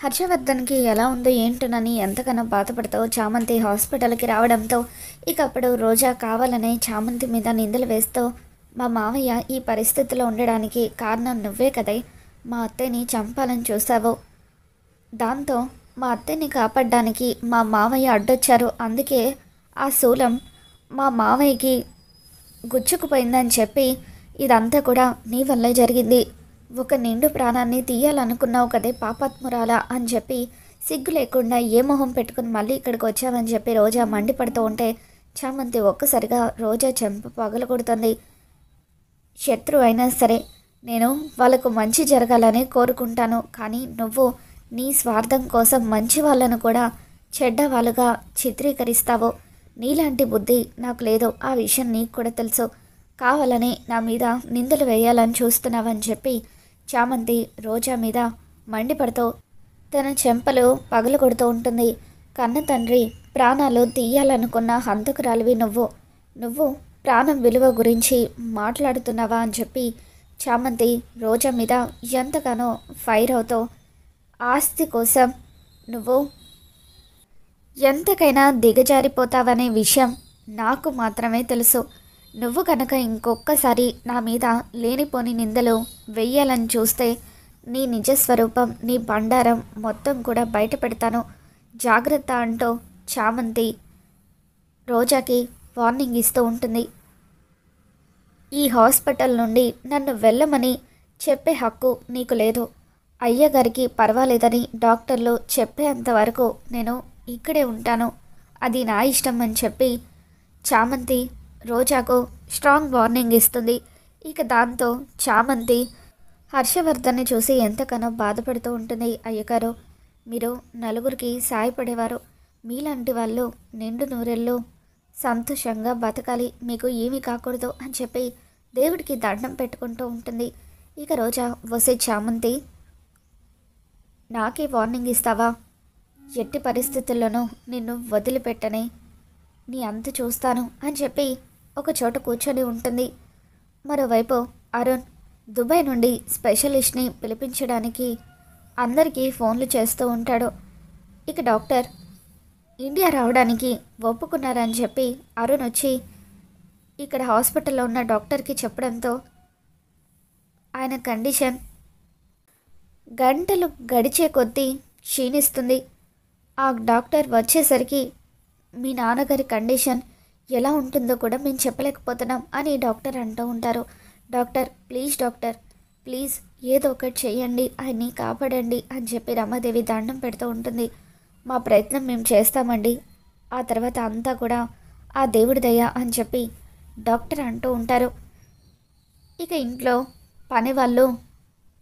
హర్షవర్ధన్‌కి ఎలా ఉందో ఏంటోనని ఎంతగానో బాధపడుతూ చామంతి హాస్పిటల్‌కి రావడంతో, ఇక అప్పుడు రోజా కావాలనే చామంతి మీద నిందలు వేస్తూ, "మా మావయ్య ఈ పరిస్థితిలో ఉండడానికి కారణం నువ్వే కదే! మా అత్తయ్యని చంపాలని చూసావు. దాంతో మా అత్తయ్యని కాపాడ్డానికి మా మావయ్య అడ్డొచ్చారు. అందుకే ఆ శూలం మా మావయ్యకి గుచ్చుకుపోయిందని చెప్పి ఇదంతా కూడా నీ వల్లే జరిగింది. ఒక నిండు ప్రాణాన్ని తీయాలనుకున్నావు కదే పాపాత్మురాలా అని చెప్పి సిగ్గు లేకుండా ఏ మొహం పెట్టుకుని మళ్ళీ ఇక్కడికి వచ్చావని చెప్పి రోజా మండిపడుతూ ఉంటే చామంతి ఒక్కసారిగా రోజా చెంప పగలగొడుతుంది. శత్రువు అయినా సరే నేను వాళ్ళకు మంచి జరగాలని కోరుకుంటాను. కానీ నువ్వు నీ స్వార్థం కోసం మంచి వాళ్ళను కూడా చెడ్డ వాళ్ళుగా చిత్రీకరిస్తావు. నీలాంటి బుద్ధి నాకు లేదు. ఆ విషయం నీకు కూడా తెలుసు. కావాలని నా మీద నిందలు వేయాలని చూస్తున్నావని చెప్పి చామంతి రోజా మీద మండిపడుతూ తన చెంపలు పగలగొడుతూ ఉంటుంది. కన్న తండ్రి ప్రాణాలు తీయాలనుకున్న హంతకురాలివి నువ్వు ప్రాణం విలువ గురించి మాట్లాడుతున్నావా అని చెప్పి చామంతి రోజా మీద ఎంతగానో ఫైర్ అవుతూ, ఆస్తి కోసం నువ్వు ఎంతకైనా దిగజారిపోతావనే విషయం నాకు మాత్రమే తెలుసు. నువ్వు కనుక ఇంకొక్కసారి నా మీద లేనిపోని నిందలు వెయ్యాలని చూస్తే నీ నిజస్వరూపం, నీ బండారం మొత్తం కూడా బయట పెడతాను. జాగ్రత్త అంటూ చామంతి రోజాకి వార్నింగ్ ఇస్తూ ఉంటుంది. ఈ హాస్పిటల్ నుండి నన్ను వెళ్ళమని చెప్పే హక్కు నీకు లేదు. అయ్యగారికి పర్వాలేదని డాక్టర్లు చెప్పేంత వరకు నేను ఇక్కడే ఉంటాను. అది నా ఇష్టం అని చెప్పి చామంతి రోజాకు స్ట్రాంగ్ వార్నింగ్ ఇస్తుంది. ఇక దాంతో చామంతి హర్షవర్ధన్ని చూసి ఎంతగానో బాధపడుతూ ఉంటుంది. అయ్యగారు, మీరు నలుగురికి సాయపడేవారు. మీలాంటి వాళ్ళు నిండు నూరెళ్ళు సంతోషంగా బతకాలి, మీకు ఏమీ కాకూడదు అని చెప్పి దేవుడికి దండం పెట్టుకుంటూ ఉంటుంది. ఇక రోజా, వసే చామంతి, నాకే వార్నింగ్ ఇస్తావా? ఎట్టి పరిస్థితుల్లోనూ నిన్ను వదిలిపెట్టనే, నీ అంతు చూస్తాను అని చెప్పి ఒక చోట కూర్చొని ఉంటుంది. మరోవైపు అరుణ్ దుబాయ్ నుండి స్పెషలిస్ట్ని పిలిపించడానికి అందరికీ ఫోన్లు చేస్తూ ఉంటాడు. ఇక డాక్టర్ ఇండియా రావడానికి ఒప్పుకున్నారని చెప్పి అరుణ్ వచ్చి ఇక్కడ హాస్పిటల్లో ఉన్న డాక్టర్కి చెప్పడంతో ఆయన కండిషన్ గంటలు గడిచే కొద్దీ క్షీణిస్తుంది. ఆ డాక్టర్ వచ్చేసరికి మీ నాన్నగారి కండిషన్ ఎలా ఉంటుందో కూడా మేము చెప్పలేకపోతున్నాం అని డాక్టర్ అంటూ ఉంటారు. డాక్టర్ ప్లీజ్ ఏదో ఒకటి చేయండి, ఆయన్ని కాపాడండి అని చెప్పి రమాదేవి దండం పెడుతూ ఉంటుంది. మా ప్రయత్నం మేము చేస్తామండి, ఆ తర్వాత అంతా కూడా ఆ దేవుడి దయ అని చెప్పి డాక్టర్ అంటూ ఉంటారు. ఇక ఇంట్లో పని వాళ్ళు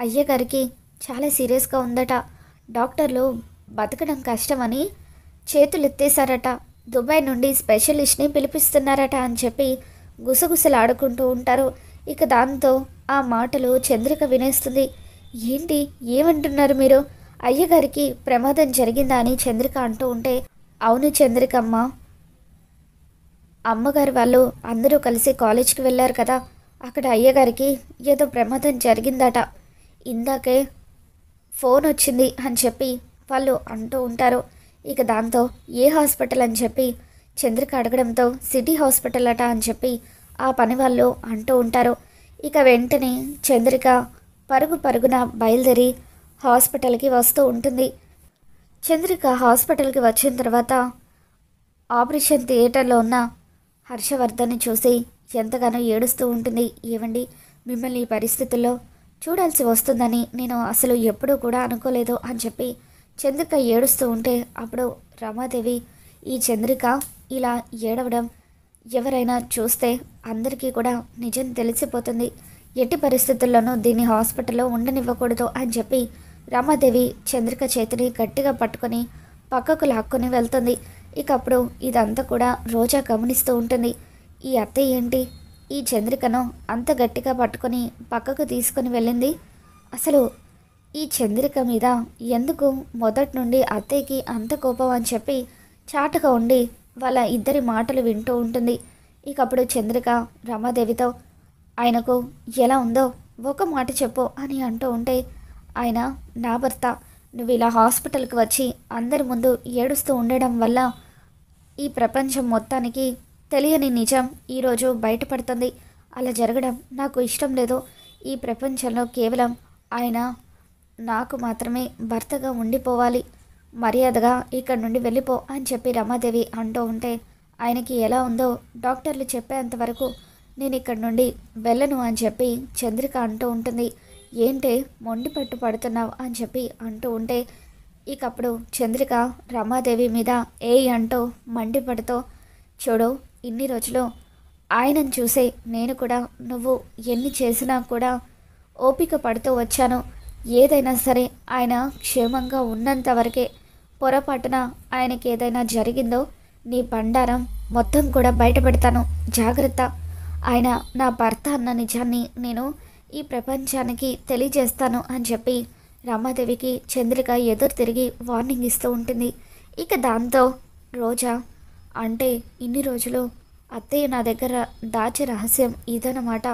అయ్యగారికి చాలా సీరియస్గా ఉందట, డాక్టర్లు బతకడం కష్టమని చేతులు ఎత్తేశారట, దుబాయ్ నుండి స్పెషలిస్ట్ని పిలిపిస్తున్నారట అని చెప్పి గుసగుసలాడుకుంటూ ఉంటారు. ఇక దాంతో ఆ మాటలు చంద్రిక వినేస్తుంది. ఏంటి, ఏమంటున్నారు మీరు? అయ్యగారికి ప్రమాదం జరిగిందా అని చంద్రిక అంటూ ఉంటే, అవును చంద్రికమ్మ, అమ్మగారు వాళ్ళు అందరూ కలిసి కాలేజ్కి వెళ్ళారు కదా, అక్కడ అయ్యగారికి ఏదో ప్రమాదం జరిగిందట, ఇందాకే ఫోన్ వచ్చింది అని చెప్పి వాళ్ళు అంటూ ఉంటారు. ఇక దాంతో ఏ హాస్పిటల్ అని చెప్పి చంద్రిక అడగడంతో సిటీ హాస్పిటల్ అట అని చెప్పి ఆ పని వాళ్ళు అంటూ ఉంటారు. ఇక వెంటనే చంద్రిక పరుగున బయలుదేరి హాస్పిటల్కి వస్తూ ఉంటుంది. చంద్రిక హాస్పిటల్కి వచ్చిన తర్వాత ఆపరేషన్ థియేటర్లో ఉన్న హర్షవర్ధన్ని చూసి ఎంతగానో ఏడుస్తూ ఉంటుంది. ఏవండి, మిమ్మల్ని ఈ పరిస్థితుల్లో చూడాల్సి వస్తుందని నేను అసలు ఎప్పుడూ కూడా అనుకోలేదు అని చెప్పి చంద్రిక ఏడుస్తూ ఉంటే అప్పుడు రమాదేవి, ఈ చంద్రిక ఇలా ఏడవడం ఎవరైనా చూస్తే అందరికీ కూడా నిజం తెలిసిపోతుంది, ఎట్టి పరిస్థితుల్లోనూ దీన్ని హాస్పిటల్లో ఉండనివ్వకూడదు అని చెప్పి రమాదేవి చంద్రిక చేతిని గట్టిగా పట్టుకొని పక్కకు లాక్కొని వెళ్తుంది. ఇక అప్పుడు ఇదంతా కూడా రోజా గమనిస్తూ ఉంటుంది. ఈ అత్తయ్య ఏంటి ఈ చంద్రికను అంత గట్టిగా పట్టుకొని పక్కకు తీసుకొని వెళ్ళింది? అసలు ఈ చంద్రిక మీద ఎందుకు మొదటి నుండి అత్తయ్యకి అంత కోపం అని చెప్పి చాటుగా ఉండి వాళ్ళ ఇద్దరి మాటలు వింటూ ఉంటుంది. ఇక అప్పుడు చంద్రిక రమాదేవితో, ఆయనకు ఎలా ఉందో ఒక మాట చెప్పు అని అంటూ ఉంటే, ఆయన నా భర్త, నువ్వు ఇలా హాస్పిటల్కి వచ్చి అందరి ముందు ఏడుస్తూ ఉండడం వల్ల ఈ ప్రపంచం మొత్తానికి తెలియని నిజం ఈరోజు బయటపడుతుంది. అలా జరగడం నాకు ఇష్టం లేదు. ఈ ప్రపంచంలో కేవలం ఆయన నాకు మాత్రమే భర్తగా ఉండిపోవాలి. మర్యాదగా ఇక్కడి నుండి వెళ్ళిపో అని చెప్పి రమాదేవి అంటూ ఉంటే, ఆయనకి ఎలా ఉందో డాక్టర్లు చెప్పేంత వరకు నేను ఇక్కడి నుండి వెళ్ళను అని చెప్పి చంద్రిక అంటూ ఉంటుంది. ఏంటే మొండి పట్టు పడుతున్నావు అని చెప్పి అంటూ ఉంటే, ఇకప్పుడు చంద్రిక రమాదేవి మీద ఏయ్ అంటూ మండిపడుతూ, చూడు ఇన్ని రోజులు ఆయనను చూసే నేను కూడా నువ్వు ఎన్ని చేసినా కూడా ఓపిక పడుతూ వచ్చాను. ఏదైనా సరే ఆయన క్షేమంగా ఉన్నంత వరకే. పొరపాటున ఆయనకి ఏదైనా జరిగిందో నీ బండారం మొత్తం కూడా బయటపెడతాను, జాగ్రత్త. ఆయన నా భర్త అన్న నిజాన్ని నేను ఈ ప్రపంచానికి తెలియజేస్తాను అని చెప్పి రమాదేవికి చంద్రిక ఎదురు తిరిగి వార్నింగ్ ఇస్తూ ఉంటుంది. ఇక దాంతో రోజా, అంటే ఇన్ని రోజులు అత్తయ్య నా దగ్గర దాచే రహస్యం ఇదన్నమాట.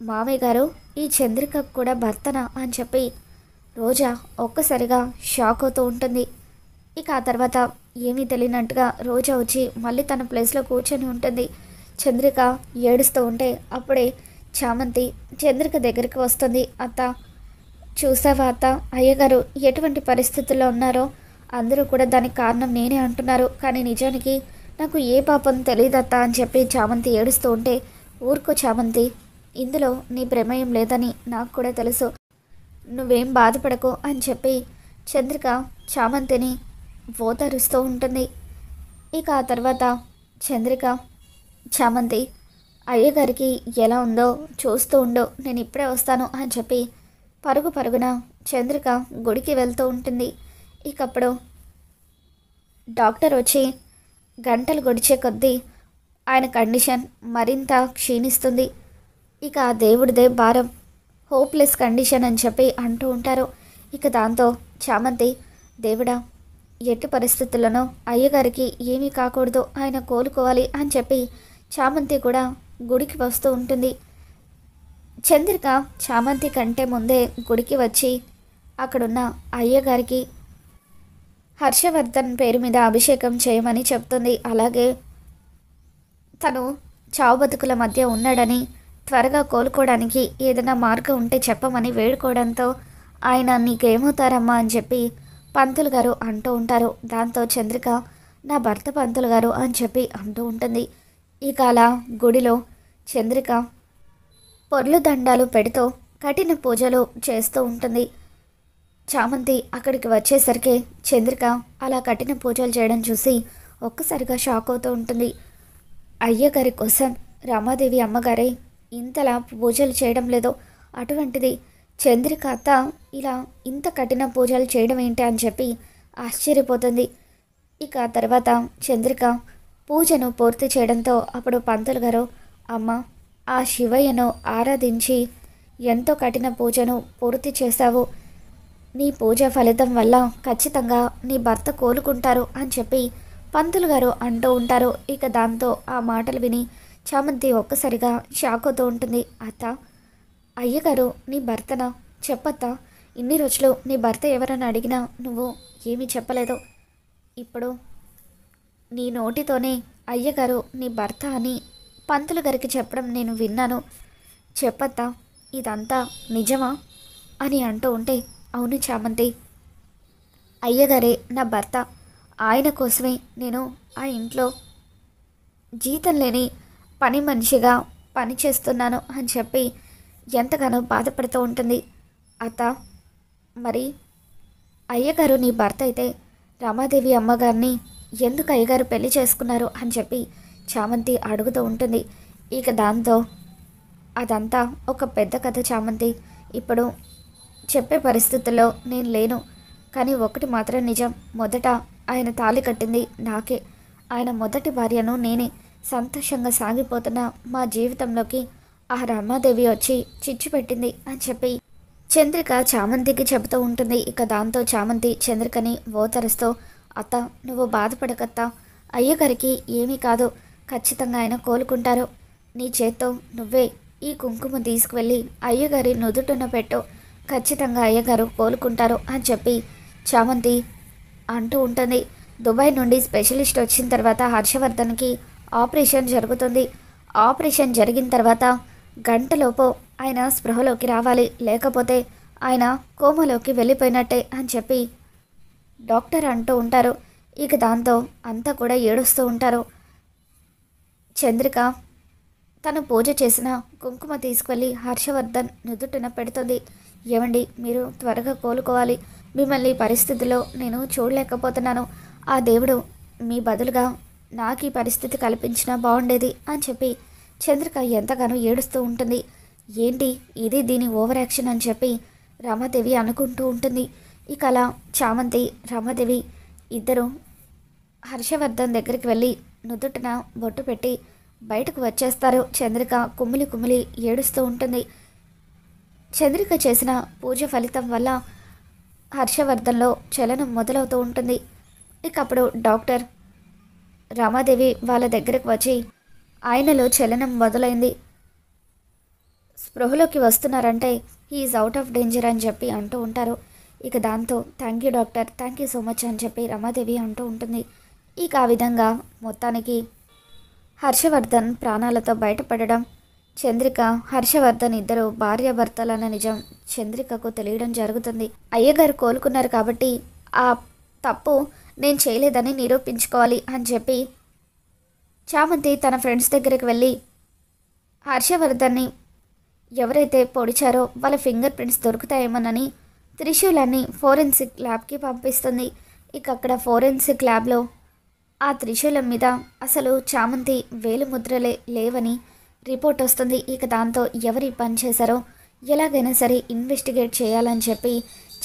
మామయ్య గారు ఈ చంద్రికకు కూడా భర్తనా అని చెప్పి రోజా ఒక్కసారిగా షాక్ అవుతూ ఉంటుంది. ఇక ఆ తర్వాత ఏమీ తెలియనట్టుగా రోజా వచ్చి మళ్ళీ తన ప్లేస్లో కూర్చొని ఉంటుంది. చంద్రిక ఏడుస్తూ ఉంటే అప్పుడే చామంతి చంద్రిక దగ్గరికి వస్తుంది. అత్త చూసావా అత్త, అయ్యగారు ఎటువంటి పరిస్థితుల్లో ఉన్నారో అందరూ కూడా దానికి కారణం నేనే అంటున్నారు, కానీ నిజానికి నాకు ఏ పాపం తెలియదత్తా అని చెప్పి చామంతి ఏడుస్తూ ఉంటే, ఊరుకో చామంతి, ఇందులో నీ ప్రమేయం లేదని నాకు కూడా తెలుసు, నువ్వేం బాధపడకు అని చెప్పి చంద్రిక చామంతిని ఓదారుస్తూ ఉంటుంది. ఇక ఆ తర్వాత చంద్రిక చామంతి అయ్యగారికి ఎలా ఉందో చూస్తూ ఉండు, నేను ఇప్పుడే వస్తాను అని చెప్పి పరుగు పరుగున చంద్రిక గుడికి వెళ్తూ ఉంటుంది. ఇకప్పుడు డాక్టర్ వచ్చి గంటలు గడిచే కొద్దీ ఆయన కండిషన్ మరింత క్షీణిస్తుంది. ఇక ఆ దేవుడిదే భారం, హోప్లెస్ కండిషన్ అని చెప్పి అంటూ ఉంటారు. ఇక దాంతో చామంతి, దేవుడా ఎట్టి పరిస్థితుల్లోనో అయ్యగారికి ఏమీ కాకూడదు, ఆయన కోలుకోవాలి అని చెప్పి చామంతి కూడా గుడికి వస్తూ ఉంటుంది. చంద్రిక చామంతి కంటే ముందే గుడికి వచ్చి అక్కడున్న అయ్యగారికి హర్షవర్ధన్ పేరు మీద అభిషేకం చేయమని చెప్తుంది. అలాగే తను చావు బతుకుల మధ్య ఉన్నాడని, త్వరగా కోలుకోవడానికి ఏదైనా మార్గం ఉంటే చెప్పమని వేడుకోవడంతో ఆయన నీకేమవుతారమ్మా అని చెప్పి పంతులు గారు అంటూ ఉంటారు. దాంతో చంద్రిక నా భర్త పంతులు గారు అని చెప్పి అంటూ ఉంటుంది. ఇక అలా గుడిలో చంద్రిక పొర్లు దండాలు పెడుతూ కఠిన పూజలు చేస్తూ ఉంటుంది. చామంతి అక్కడికి వచ్చేసరికి చంద్రిక అలా కఠిన పూజలు చేయడం చూసి ఒక్కసారిగా షాక్ అవుతూ ఉంటుంది. అయ్యగారి కోసం రమాదేవి అమ్మగారే ఇంతలా పూజలు చేయడం లేదు, అటువంటిది చంద్రిక అత్త ఇలా ఇంత కఠిన పూజలు చేయడం ఏంటి అని చెప్పి ఆశ్చర్యపోతుంది. ఇక ఆ తర్వాత చంద్రిక పూజను పూర్తి చేయడంతో అప్పుడు పంతులు గారు, అమ్మ ఆ శివయ్యను ఆరాధించి ఎంతో కఠిన పూజను పూర్తి చేశావు, నీ పూజ ఫలితం వల్ల ఖచ్చితంగా నీ భర్త కోలుకుంటారు అని చెప్పి పంతులు గారు అంటూ ఉంటారు. ఇక దాంతో ఆ మాటలు విని చామంతి ఒక్కసారిగా షాక్ అవుతూ ఉంటుంది. అత్త, అయ్యగారు నీ భర్తనా? చెప్పత్తా, ఇన్ని రోజులు నీ భర్త ఎవరని అడిగినా నువ్వు ఏమీ చెప్పలేదు, ఇప్పుడు నీ నోటితోనే అయ్యగారు నీ భర్త అని పంతులు గారికి చెప్పడం నేను విన్నాను, చెప్పత్తా ఇదంతా నిజమా అని అంటూ ఉంటే, అవును చామంతి, అయ్యగారే నా భర్త, ఆయన కోసమే నేను ఆ ఇంట్లో జీతం లేని పని మనిషిగా పని చేస్తున్నాను అని చెప్పి ఎంతగానో బాధపడుతూ ఉంటుంది. అత్త, మరి అయ్యగారు నీ భర్త అయితే రమాదేవి అమ్మగారిని ఎందుకు అయ్యగారు పెళ్లి చేసుకున్నారు అని చెప్పి చామంతి అడుగుతూ ఉంటుంది. ఇక దాంతో అదంతా ఒక పెద్ద కథ చామంతి, ఇప్పుడు చెప్పే పరిస్థితుల్లో నేను లేను, కానీ ఒకటి మాత్రం నిజం, మొదట ఆయన తాళి కట్టింది నాకే, ఆయన మొదటి భార్యను నేనే, సంతోషంగా సాగిపోతున్న మా జీవితంలోకి ఆ రమాదేవి వచ్చి చిచ్చు పెట్టింది అని చెప్పి చంద్రిక చామంతికి చెబుతూ ఉంటుంది. ఇక దాంతో చామంతి చంద్రికని ఓతరుస్తూ, అత్త నువ్వు బాధపడకత్తా, అయ్యగారికి ఏమీ కాదు, ఖచ్చితంగా ఆయన కోలుకుంటారు, నీ చేత్తో నువ్వే ఈ కుంకుమ తీసుకువెళ్ళి అయ్యగారి నుదుటున పెట్టు, ఖచ్చితంగా అయ్యగారు కోలుకుంటారు అని చెప్పి చామంతి అంటూ ఉంటుంది. దుబాయ్ నుండి స్పెషలిస్ట్ వచ్చిన తర్వాత హర్షవర్ధన్కి ఆపరేషన్ జరుగుతుంది. ఆపరేషన్ జరిగిన తర్వాత గంటలోపు ఆయన స్పృహలోకి రావాలి, లేకపోతే ఆయన కోమలోకి వెళ్ళిపోయినట్టే అని చెప్పి డాక్టర్ అంటూ ఉంటారు. ఇక దాంతో అంతా కూడా ఏడుస్తూ ఉంటారు. చంద్రిక తను పూజ చేసిన కుంకుమ తీసుకువెళ్ళి హర్షవర్ధన్ నుదుటిన పెడుతుంది. ఏమండి, మీరు త్వరగా కోలుకోవాలి, మిమ్మల్ని ఈ పరిస్థితిలో నేను చూడలేకపోతున్నాను, ఆ దేవుడు మీ బదులుగా నాకు ఈ పరిస్థితి కల్పించినా బాగుండేది అని చెప్పి చంద్రిక ఎంతగానో ఏడుస్తూ ఉంటుంది. ఏంటి ఇది, దీని ఓవర్ యాక్షన్ అని చెప్పి రమాదేవి అనుకుంటూ ఉంటుంది. ఇక అలా చామంతి రమాదేవి ఇద్దరు హర్షవర్ధన్ దగ్గరికి వెళ్ళి నుదుటిన బొట్టు పెట్టి బయటకు వచ్చేస్తారు. చంద్రిక కుమిలి కుమిలి ఏడుస్తూ ఉంటుంది. చంద్రిక చేసిన పూజ ఫలితం వల్ల హర్షవర్ధన్లో చలనం మొదలవుతూ ఉంటుంది. ఇక అప్పుడు డాక్టర్ రమాదేవి వాళ్ళ దగ్గరకు వచ్చి ఆయనలో చలనం మొదలైంది, స్పృహలోకి వస్తున్నారంటే హీఈస్ అవుట్ ఆఫ్ డేంజర్ అని చెప్పి అంటూ ఉంటారు. ఇక దాంతో thank you doctor, thank you so much అని చెప్పి రమాదేవి అంటూ ఉంటుంది. ఇక ఆ విధంగా మొత్తానికి హర్షవర్ధన్ ప్రాణాలతో బయటపడడం, చంద్రిక హర్షవర్ధన్ ఇద్దరు భార్యాభర్తలన్న నిజం చంద్రికకు తెలియడం జరుగుతుంది. అయ్యగారు కోలుకున్నారు కాబట్టి ఆ తప్పు నేను చేయలేదని నిరూపించుకోవాలి అని చెప్పి చామంతి తన ఫ్రెండ్స్ దగ్గరికి వెళ్ళి హర్షవర్ధన్ని ఎవరైతే పొడిచారో వాళ్ళ ఫింగర్ ప్రింట్స్ దొరుకుతాయేమోనని త్రిశూలాన్ని ఫోరెన్సిక్ ల్యాబ్కి పంపిస్తుంది. ఇక అక్కడ ఫోరెన్సిక్ ల్యాబ్లో ఆ త్రిశూలం మీద అసలు చామంతి వేలు ముద్రలే లేవని రిపోర్ట్ వస్తుంది. ఇక దాంతో ఎవరి పని చేశారో ఎలాగైనా సరే ఇన్వెస్టిగేట్ చేయాలని చెప్పి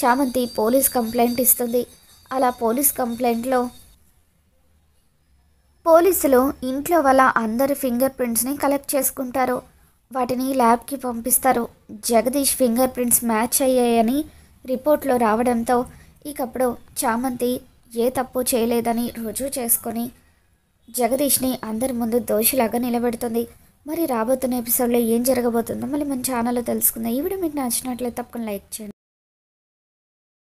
చామంతి పోలీస్ కంప్లైంట్ ఇస్తుంది. అలా పోలీస్ కంప్లైంట్లో పోలీసులు ఇంట్లో వాళ్ళ అందరి ఫింగర్ ప్రింట్స్ని కలెక్ట్ చేసుకుంటారు. వాటిని ల్యాబ్కి పంపిస్తారు. జగదీష్ ఫింగర్ ప్రింట్స్ మ్యాచ్ అయ్యాయని రిపోర్ట్లో రావడంతో ఇకప్పుడు చామంతి ఏ తప్పు చేయలేదని రుజువు చేసుకొని జగదీష్ని అందరి ముందు దోషిలాగా నిలబెడుతుంది. మరి రాబోతున్న ఎపిసోడ్లో ఏం జరగబోతుందో మళ్ళీ మన ఛానల్లో తెలుసుకుందాం. ఈ వీడియో మీకు నచ్చినట్లయితే తప్పకుండా లైక్ చేయండి.